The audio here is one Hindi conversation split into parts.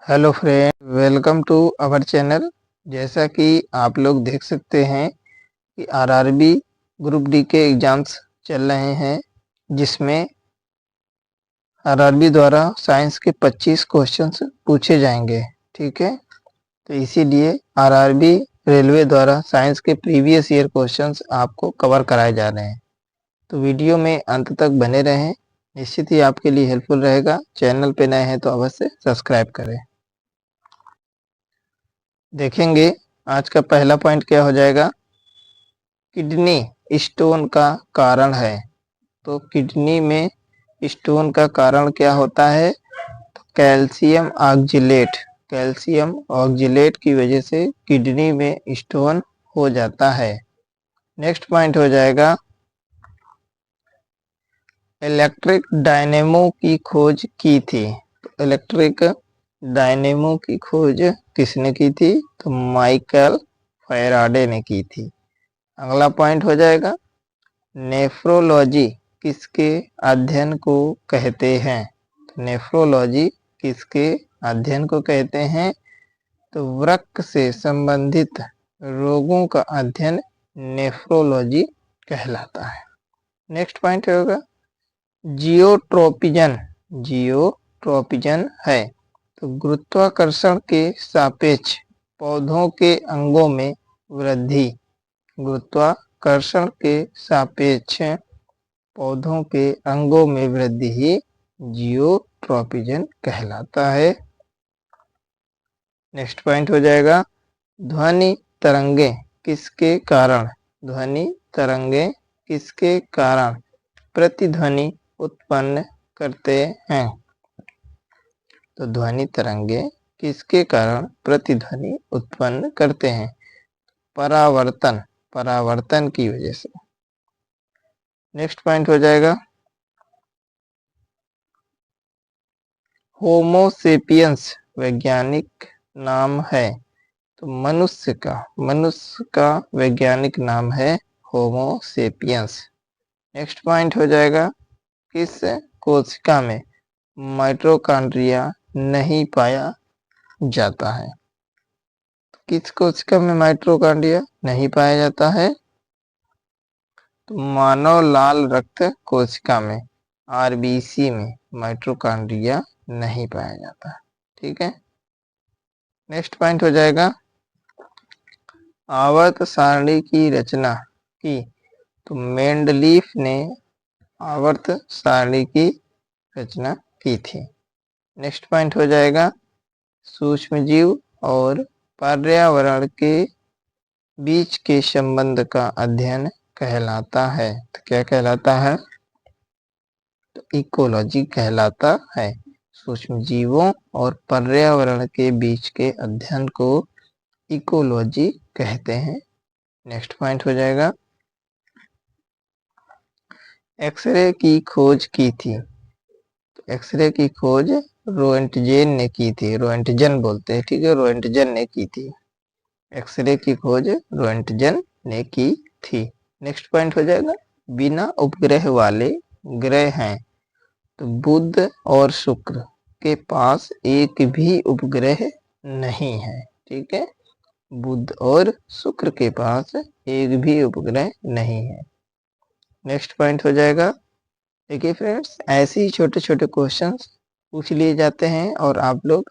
Hello friend, welcome to our channel. जैसा कि आप लोग देख सकते हैं कि आरआरबी ग्रुप डी के एग्ज़ाम्स चल रहे हैं, जिसमें आरआरबी द्वारा साइंस के 25 क्वेश्चंस पूछे जाएंगे। ठीक है, तो इसीलिए आरआरबी रेलवे द्वारा साइंस के प्रीवियस ईयर क्वेश्चंस आपको कवर कराए जा रहे हैं। तो वीडियो में अंत तक बने रहें, निश्चित ही आपके लिए हेल्पफुल रहेगा। चैनल पे नए हैं तो अवश्य सब्सक्राइब करें। देखेंगे आज का पहला पॉइंट क्या हो जाएगा। किडनी स्टोन का कारण है। तो किडनी में स्टोन का कारण क्या होता है? तो कैल्शियम ऑक्जेलेट, कैल्शियम ऑक्जेलेट की वजह से किडनी में स्टोन हो जाता है। नेक्स्ट पॉइंट हो जाएगा, इलेक्ट्रिक डायनेमो की खोज की थी। तो इलेक्ट्रिक डायनेमो की खोज किसने की थी? तो माइकल फैराडे ने की थी। अगला पॉइंट हो जाएगा, नेफ्रोलॉजी किसके अध्ययन को कहते हैं? नेफ्रोलॉजी किसके अध्ययन को कहते हैं? तो वृक्क से संबंधित रोगों का अध्ययन नेफ्रोलॉजी कहलाता है। नेक्स्ट पॉइंट होगा, जियोट्रोपिजन, जियोट्रोपिजन है तो गुरुत्वाकर्षण के सापेक्ष पौधों के अंगों में वृद्धि, गुरुत्वाकर्षण के सापेक्ष पौधों के अंगों में वृद्धि ही जियोट्रोपिजन कहलाता है। नेक्स्ट पॉइंट हो जाएगा, ध्वनि तरंगे किसके कारण, ध्वनि तरंगे किसके कारण प्रतिध्वनि उत्पन्न करते हैं? तो ध्वनि तरंगे किसके कारण प्रतिध्वनि उत्पन्न करते हैं? परावर्तन, परावर्तन की वजह से। नेक्स्ट पॉइंट हो जाएगा, होमो सेपियंस वैज्ञानिक नाम है। तो मनुष्य का वैज्ञानिक नाम है होमो सेपियंस। नेक्स्ट पॉइंट हो जाएगा, किस कोशिका में माइटोकॉन्ड्रिया नहीं पाया जाता है? किस कोशिका में माइटोकॉन्ड्रिया नहीं पाया जाता है? तो मानव लाल रक्त कोशिका में, आरबीसी में माइटोकॉन्ड्रिया नहीं पाया जाता। ठीक है, नेक्स्ट पॉइंट हो जाएगा, आवर्त सारणी की रचना की। तो मेंडलीफ ने आवर्त सारणी की रचना की थी। नेक्स्ट पॉइंट हो जाएगा, सूक्ष्मजीव और पर्यावरण के बीच के संबंध का अध्ययन कहलाता है। तो क्या कहलाता है? तो इकोलॉजी कहलाता है। सूक्ष्मजीवों और पर्यावरण के बीच के अध्ययन को इकोलॉजी कहते हैं। नेक्स्ट पॉइंट हो जाएगा, एक्सरे की खोज की थी। तो एक्सरे की खोज रोएंटजेन ने की थी, रोएंटजन बोलते हैं। ठीक है, रोएंटजन ने की थी। एक्सरे की खोज रोएंटजन ने की थी। नेक्स्ट पॉइंट हो जाएगा, बिना उपग्रह वाले ग्रह हैं। तो बुध और शुक्र के पास एक भी उपग्रह नहीं है। ठीक है, बुध और शुक्र के पास एक भी उपग्रह नहीं है। नेक्स्ट पॉइंट हो जाएगा, देखिए फ्रेंड्स, ऐसे ही छोटे छोटे क्वेश्चंस पूछ लिए जाते हैं और आप लोग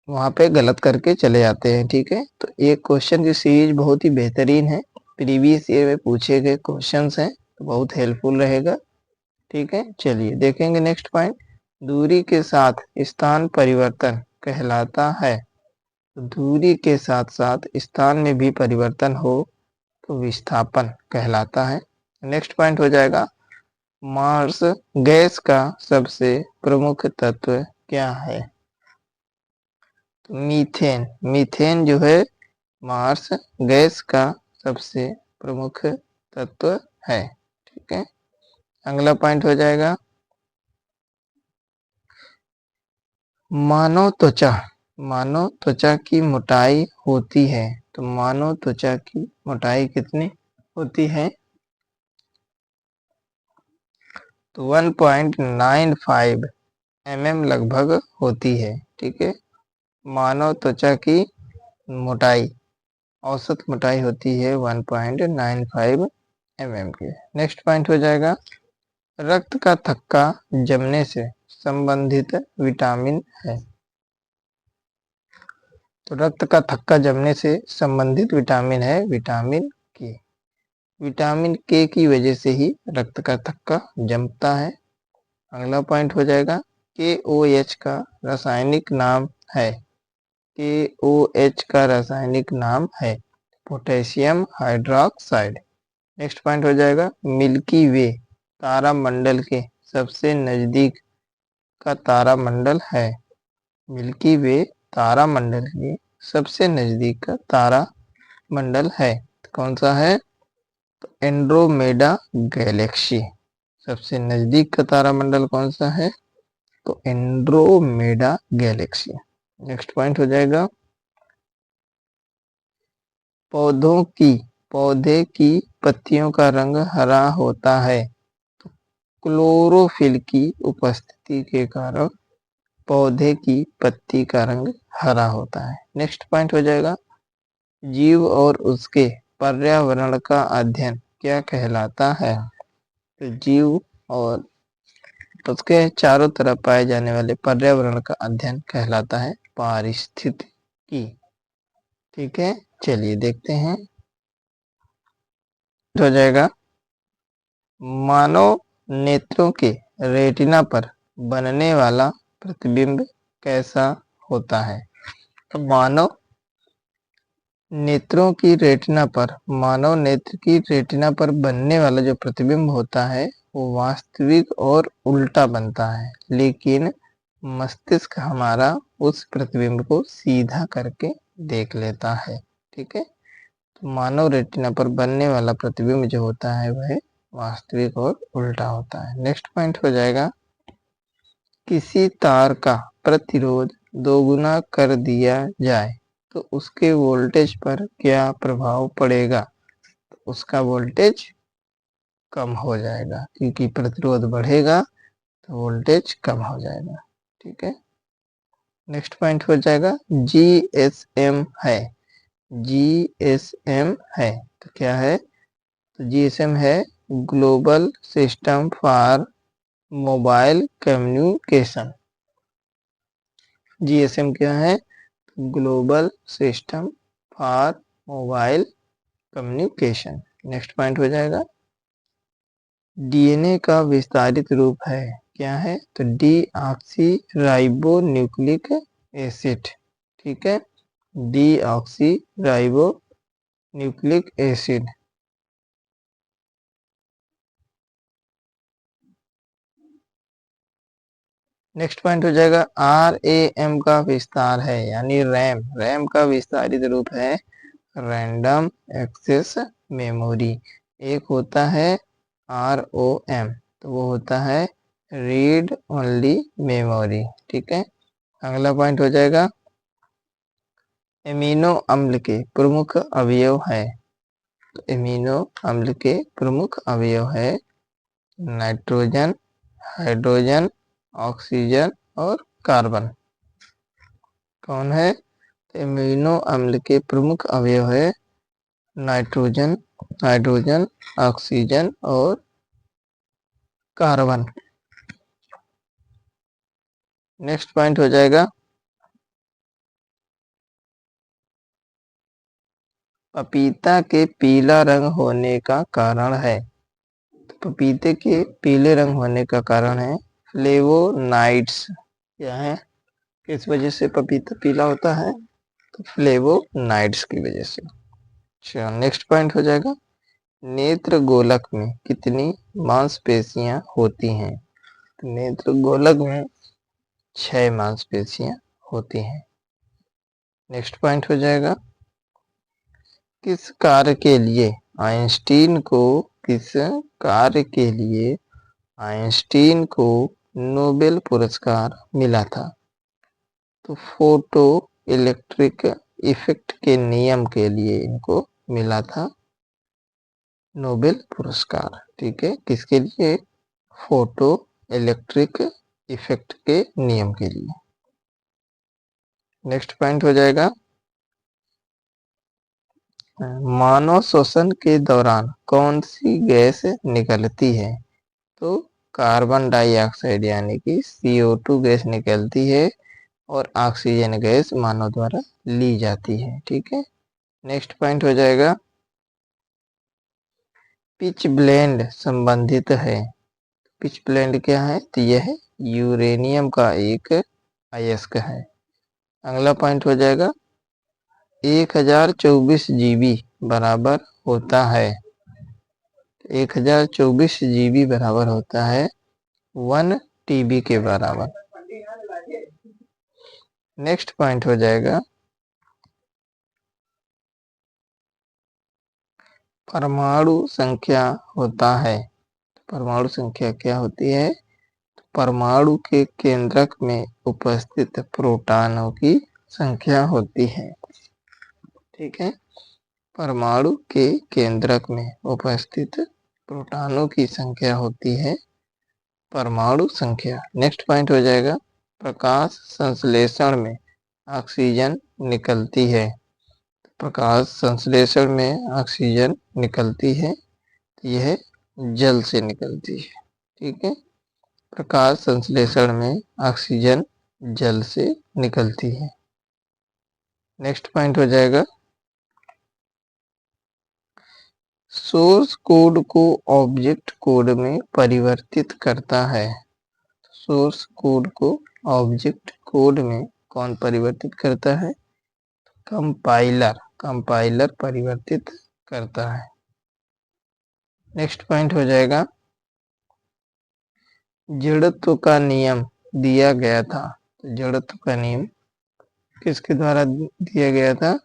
वहाँ पे गलत करके चले जाते हैं। ठीक है, तो एक क्वेश्चन की सीरीज बहुत ही बेहतरीन है, प्रीवियस ईयर में पूछे गए क्वेश्चंस हैं, तो बहुत हेल्पफुल रहेगा। ठीक है, चलिए देखेंगे नेक्स्ट पॉइंट, दूरी के साथ स्थान परिवर्तन कहलाता है। दूरी के साथ साथ स्थान में भी परिवर्तन हो तो विस्थापन कहलाता है। नेक्स्ट पॉइंट हो जाएगा, मार्स गैस का सबसे प्रमुख तत्व क्या है? तो मीथेन, मीथेन जो है मार्स गैस का सबसे प्रमुख तत्व है। ठीक है, अगला पॉइंट हो जाएगा, मानव त्वचा की मोटाई होती है। तो मानव त्वचा की मोटाई कितनी होती है? तो 1.95 mm लगभग होती है। ठीक है। मानव त्वचा की मोटाई, औसत मोटाई होती है 1.95 mm की। नेक्स्ट पॉइंट हो जाएगा, रक्त का थक्का जमने से संबंधित विटामिन है। तो रक्त का थक्का जमने से संबंधित विटामिन है विटामिन के। विटामिन के की वजह से ही रक्त का थक्का जमता है। अगला पॉइंट हो जाएगा, KOH का रासायनिक नाम है। KOH का रासायनिक नाम है पोटेशियम हाइड्रोक्साइड। नेक्स्ट पॉइंट हो जाएगा, मिल्की वे तारामंडल के सबसे नजदीक का तारामंडल है। मिल्की वे तारामंडल के सबसे नजदीक का तारामंडल है। कौन सा है? तो एंड्रोमेडा गैलेक्सी। सबसे नजदीक का तारामंडल कौन सा है? तो एंड्रोमेडा गैलेक्सी। नेक्स्ट पॉइंट हो जाएगा, पौधे की पत्तियों का रंग हरा होता है। तो क्लोरोफिल की उपस्थिति के कारण पौधे की पत्ती का रंग हरा होता है। नेक्स्ट पॉइंट हो जाएगा, जीव और उसके पर्यावरण का अध्ययन क्या कहलाता है? तो जीव और उसके चारों तरफ पाए जाने वाले पर्यावरण का अध्ययन कहलाता है पारिस्थितिकी। ठीक है, चलिए देखते हैं। हो जाएगा, मानव नेत्रों के रेटिना पर बनने वाला प्रतिबिंब कैसा होता है? तो मानव नेत्र की रेटिना पर बनने वाला जो प्रतिबिंब होता है वो वास्तविक और उल्टा बनता है, लेकिन मस्तिष्क हमारा उस प्रतिबिंब को सीधा करके देख लेता है। ठीक है, तो मानव रेटिना पर बनने वाला प्रतिबिंब जो होता है वह वास्तविक और उल्टा होता है। नेक्स्ट पॉइंट हो जाएगा, किसी तार का प्रतिरोध दोगुना कर दिया जाए तो उसके वोल्टेज पर क्या प्रभाव पड़ेगा? उसका वोल्टेज कम हो जाएगा, क्योंकि प्रतिरोध बढ़ेगा तो वोल्टेज कम हो जाएगा। ठीक है, नेक्स्ट पॉइंट हो जाएगा, GSM है। GSM है तो क्या है? तो GSM है global system for mobile communication. GSM क्या है? Global system for mobile communication. Next point हो जाएगा, DNA का विस्तारित रूप है, क्या है? तो डीऑक्सी राइबो न्यूक्लिक एसिड। ठीक है, deoxy ribo nucleic acid. Next point हो जाएगा, RAM का विस्तार है, यानी रैम का विस्तारित रूप है रैंडम एक्सेस मेमोरी। एक होता है ROM, तो वो होता है रीड ओनली मेमोरी। ठीक है, अगला पॉइंट हो जाएगा, एमिनो अम्ल के प्रमुख अवयव है। तो एमिनो अम्ल के प्रमुख अवयव है नाइट्रोजन, हाइड्रोजन, ऑक्सीजन और कार्बन। कौन है? एमिनो अम्ल के प्रमुख अवयव है नाइट्रोजन, हाइड्रोजन, ऑक्सीजन और कार्बन। नेक्स्ट पॉइंट हो जाएगा, पपीता के पीला रंग होने का कारण है। पपीते के पीले रंग होने का कारण है फ्लेवोनाइड्स। क्या है? किस वजह से पपीता पीला होता है? तो फ्लेवोनाइड्स की वजह से। अच्छा, नेक्स्ट पॉइंट हो जाएगा, नेत्र गोलक में कितनी मांसपेशियां होती हैं? तो नेत्र गोलक में 6 मांसपेशियां होती हैं। नेक्स्ट पॉइंट हो जाएगा, किस कार्य के लिए आइंस्टीन को नोबेल पुरस्कार मिला था? तो फोटो इलेक्ट्रिक इफेक्ट के नियम के लिए इनको मिला था नोबेल पुरस्कार। ठीक है, किसके लिए? फोटो इलेक्ट्रिक इफेक्ट के नियम के लिए। नेक्स्ट पॉइंट हो जाएगा मानव श्वसन के दौरान कौन सी गैस निकलती है? तो कार्बन डाइऑक्साइड यानी कि CO2 गैस निकलती है और ऑक्सीजन गैस मानव द्वारा ली जाती है। ठीक है, नेक्स्ट पॉइंट हो जाएगा पिच ब्लेंड संबंधित है। पिच ब्लेंड क्या है? तो यह यूरेनियम का एक अयस्क है। अगला पॉइंट हो जाएगा 1024 GB बराबर होता है 1024 GB बराबर होता है 1 TB के बराबर। नेक्स्ट पॉइंट हो जाएगा परमाणु संख्या होता है। परमाणु संख्या क्या होती है? परमाणु के केंद्रक में उपस्थित प्रोटॉनों की संख्या होती है। ठीक है, परमाणु के केंद्रक में उपस्थित प्रोटॉनों की संख्या होती है परमाणु संख्या। नेक्स्ट पॉइंट हो जाएगा प्रकाश संश्लेषण में ऑक्सीजन निकलती है। प्रकाश संश्लेषण में ऑक्सीजन निकलती है, यह जल से निकलती है। ठीक है, प्रकाश संश्लेषण में ऑक्सीजन जल से निकलती है। नेक्स्ट पॉइंट हो जाएगा सोर्स कोड को ऑब्जेक्ट कोड में परिवर्तित करता है। सोर्स कोड को ऑब्जेक्ट कोड में कौन परिवर्तित करता है? कंपाइलर परिवर्तित करता है। नेक्स्ट पॉइंट हो जाएगा जड़त्व का नियम दिया गया था। जड़त्व का नियम किसके द्वारा दिया गया था?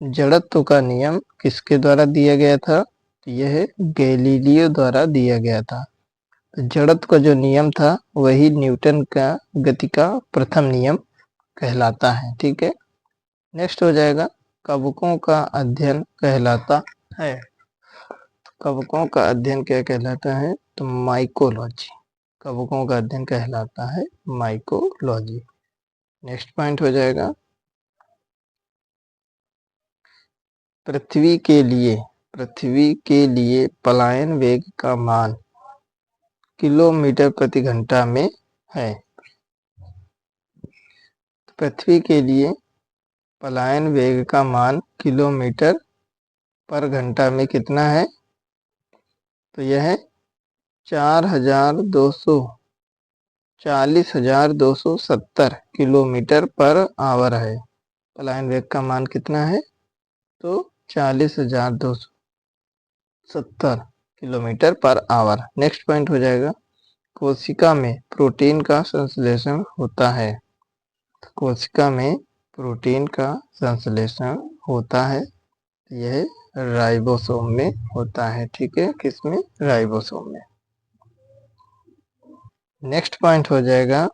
जड़त्व का नियम किसके द्वारा दिया गया था? यह गैलीलियो द्वारा दिया गया था। जड़त्व का जो नियम था वही न्यूटन का गति का प्रथम नियम कहलाता है। ठीक है, नेक्स्ट हो जाएगा कवकों का अध्ययन कहलाता है। कवकों का अध्ययन क्या कहलाता है? तो माइकोलॉजी। कवकों का अध्ययन कहलाता है माइकोलॉजी। नेक्स्ट पॉइंट हो जाएगा पृथ्वी के लिए पलायन वेग का मान किलोमीटर प्रति घंटा में है। पृथ्वी के लिए पलायन वेग का मान किलोमीटर पर घंटा में कितना है? तो यह 40,270 किलोमीटर पर आवर है। पलायन वेग का मान कितना है? तो 40,270 kilometre per hour. Next point हो जाएगा कोशिका में प्रोटीन का संश्लेषण होता है। कोशिका में प्रोटीन का संश्लेषण होता है, यह राइबोसोम में होता है। ठीक है, किसमें? राइबोसोम में। नेक्स्ट पॉइंट हो जाएगा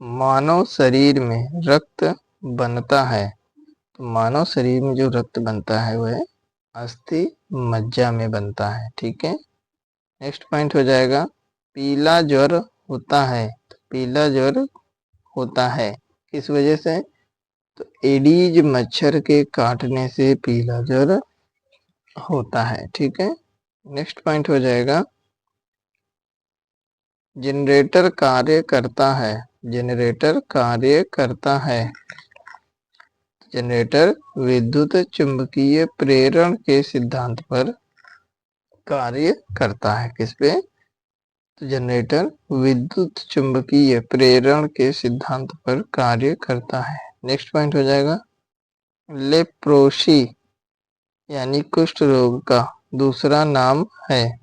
मानव शरीर में रक्त बनता है। तो मानव शरीर में जो रक्त बनता है वह अस्थि मज्जा में बनता है। ठीक है, नेक्स्ट पॉइंट हो जाएगा पीला ज्वर होता है। तो पीला ज्वर होता है किस वजह से? तो एडीज मच्छर के काटने से पीला ज्वर होता है। ठीक है, नेक्स्ट पॉइंट हो जाएगा जनरेटर कार्य करता है। जनरेटर कार्य करता है। जनरेटर विद्युत चुंबकीय प्रेरण के सिद्धांत पर कार्य करता है। किस पे? तो जनरेटर विद्युत चुंबकीय प्रेरण के सिद्धांत पर कार्य करता है। नेक्स्ट पॉइंट हो जाएगा लेप्रोसी यानी कुष्ठ रोग का दूसरा नाम है।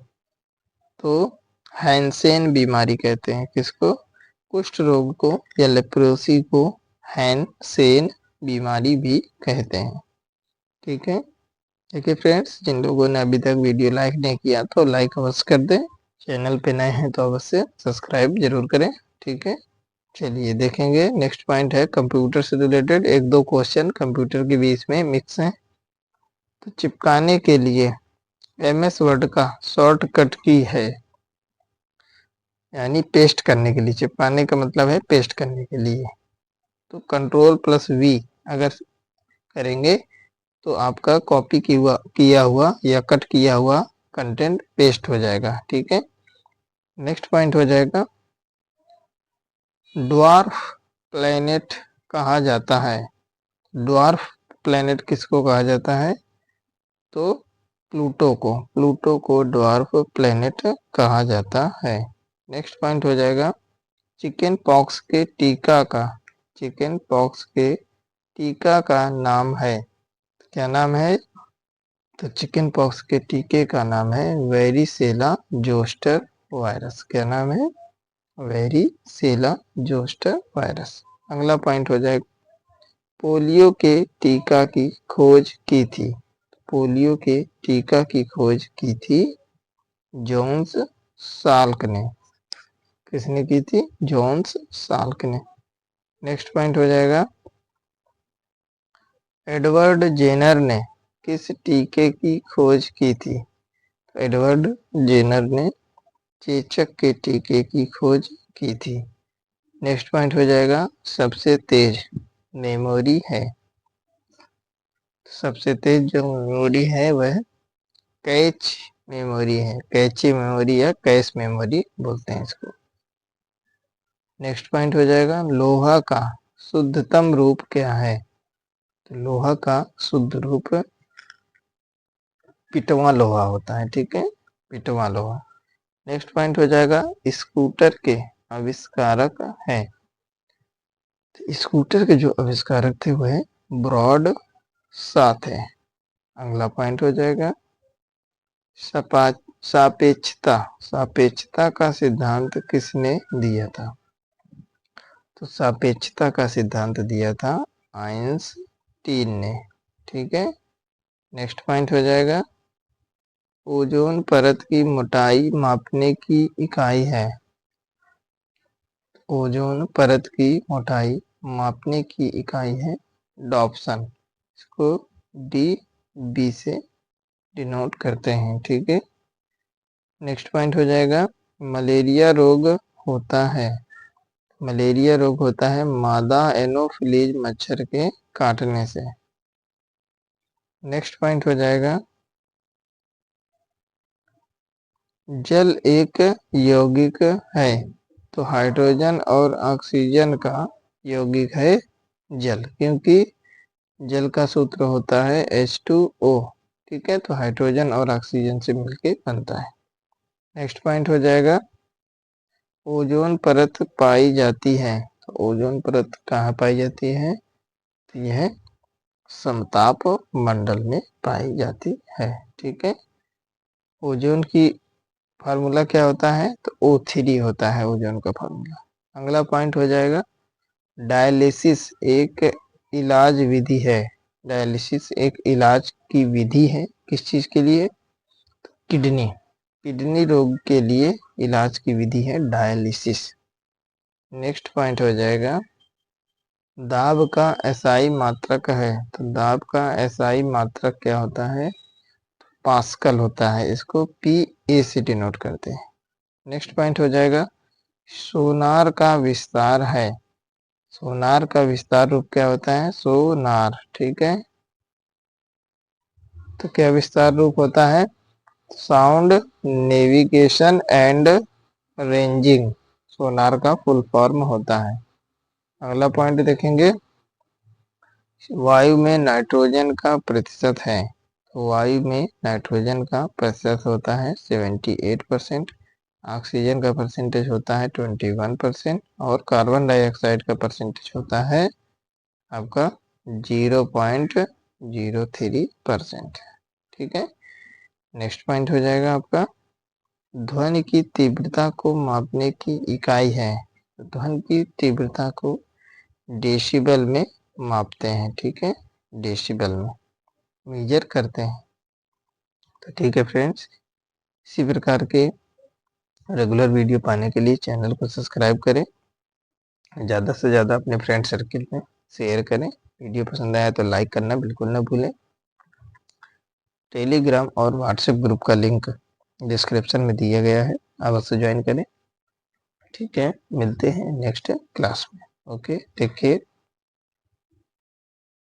तो हैंसेन बीमारी कहते हैं किसको? कुष्ठ रोग को या लेप्रोसी को हैंसेन बीमारी भी कहते हैं। ठीक है, देखिए फ्रेंड्स, जिन लोगों ने अभी तक वीडियो लाइक नहीं किया तो लाइक अवश्य कर दें। चैनल पे नए हैं तो अवश्य सब्सक्राइब जरूर करें। ठीक है, चलिए देखेंगे। नेक्स्ट पॉइंट है कंप्यूटर से रिलेटेड एक दो क्वेश्चन कंप्यूटर के बीच में मिक्स हैं। तो चिपकाने के लिए MS वर्ड का शॉर्टकट की है। यानी पेस्ट करने के लिए, चिपकाने का मतलब है पेस्ट करने के लिए। तो Ctrl+V अगर करेंगे तो आपका कॉपी किया हुआ या कट किया हुआ कंटेंट पेस्ट हो जाएगा। ठीक है, नेक्स्ट पॉइंट हो जाएगा ड्वार्फ प्लैनेट कहा जाता है। ड्वार्फ प्लैनेट किसको कहा जाता है? तो प्लूटो को ड्वार्फ प्लैनेट कहा जाता है। नेक्स्ट पॉइंट हो जाएगा चिकन पॉक्स के टीका का नाम है। क्या नाम है? तो चिकन पॉक्स के टीके का नाम है वेरिसेला जोस्टर वायरस। क्या नाम है? Varicella zoster virus. अगला पॉइंट हो जाएगा पोलियो के टीका की खोज की थी। पोलियो के टीका की खोज की थी जोन्स साल्क ने। किसने की थी? जोन्स साल्क ने। नेक्स्ट पॉइंट हो जाएगा एडवर्ड जेनर ने किस टीके की खोज की थी? एडवर्ड जेनर ने चेचक के टीके की खोज की थी। नेक्स्ट पॉइंट हो जाएगा सबसे तेज मेमोरी है। सबसे तेज जो मेमोरी है वह कैच मेमोरी है। कैची मेमोरी या कैश मेमोरी बोलते हैं इसको। नेक्स्ट पॉइंट हो जाएगा लोहा का शुद्धतम रूप क्या है? तो लोहा का शुद्ध रूप पिटवा लोहा होता है। ठीक है, पिटवा लोहा। नेक्स्ट पॉइंट हो जाएगा स्कूटर के आविष्कारक हैं। तो स्कूटर के जो आविष्कारक थे वह ब्रॉड शॉ थे। अगला पॉइंट हो जाएगा सापेक्षता का सिद्धांत किसने दिया था? तो सापेक्षता का सिद्धांत दिया था आइंस्टीन ने। ठीक है, नेक्स्ट पॉइंट हो जाएगा ओजोन परत की मोटाई मापने की इकाई है। ओजोन परत की मोटाई मापने की इकाई है डॉप्सन। इसको DB से डिनोट करते हैं। ठीक है, नेक्स्ट पॉइंट हो जाएगा मलेरिया रोग होता है। मलेरिया रोग होता है मादा एनोफिलीज मच्छर के काटने से। नेक्स्ट पॉइंट हो जाएगा जल एक यौगिक है। तो हाइड्रोजन और ऑक्सीजन का यौगिक है जल, क्योंकि जल का सूत्र होता है H2O। ठीक है, तो हाइड्रोजन और ऑक्सीजन से मिलके बनता है। नेक्स्ट पॉइंट हो जाएगा ओजोन परत पाई जाती है। तो ओजोन परत कहाँ पाई जाती है? तो यह समताप मंडल में पाई जाती है। ठीक है, ओजोन की फार्मूला क्या होता है? तो O3 होता है ओजोन का फार्मूला। अगला पॉइंट हो जाएगा डायलिसिस एक इलाज विधि है। डायलिसिस एक इलाज की विधि है। किस चीज के लिए? किडनी रोग के लिए इलाज की विधि है डायलिसिस। नेक्स्ट पॉइंट हो जाएगा दाब का एसआई मात्रक है। तो दाब का एसआई मात्रक क्या होता है? पास्कल होता है। इसको PA से डिनोट करते हैं। नेक्स्ट पॉइंट हो जाएगा सोनार का विस्तार है। सोनार का विस्तार रूप क्या होता है? सोनार। ठीक है, तो क्या विस्तार रूप होता है? Sound navigation and ranging sonar का फुल फॉर्म होता है। अगला पॉइंट देखेंगे वायु में नाइट्रोजन का प्रतिशत है। तो वायु में नाइट्रोजन का प्रतिशत होता है 78%, ऑक्सीजन का परसेंटेज होता है 21% और कार्बन डाइऑक्साइड का परसेंटेज होता है आपका 0.03%। ठीक है, नेक्स्ट पॉइंट हो जाएगा आपका ध्वनि की तीव्रता को मापने की इकाई है। ध्वनि की तीव्रता को डेसिबल में मापते हैं। ठीक है, डेसिबल में मेजर करते हैं। तो ठीक है फ्रेंड्स, इसी प्रकार के रेगुलर वीडियो पाने के लिए चैनल को सब्सक्राइब करें, ज़्यादा से ज़्यादा अपने फ्रेंड सर्किल में शेयर करें। वीडियो पसंद आया तो लाइक करना बिल्कुल ना भूलें। टेलीग्राम और व्हाट्सएप ग्रुप का लिंक डिस्क्रिप्शन में दिया गया है, अवश्य ज्वाइन करें। ठीक है, मिलते हैं नेक्स्ट क्लास में। Okay, take care.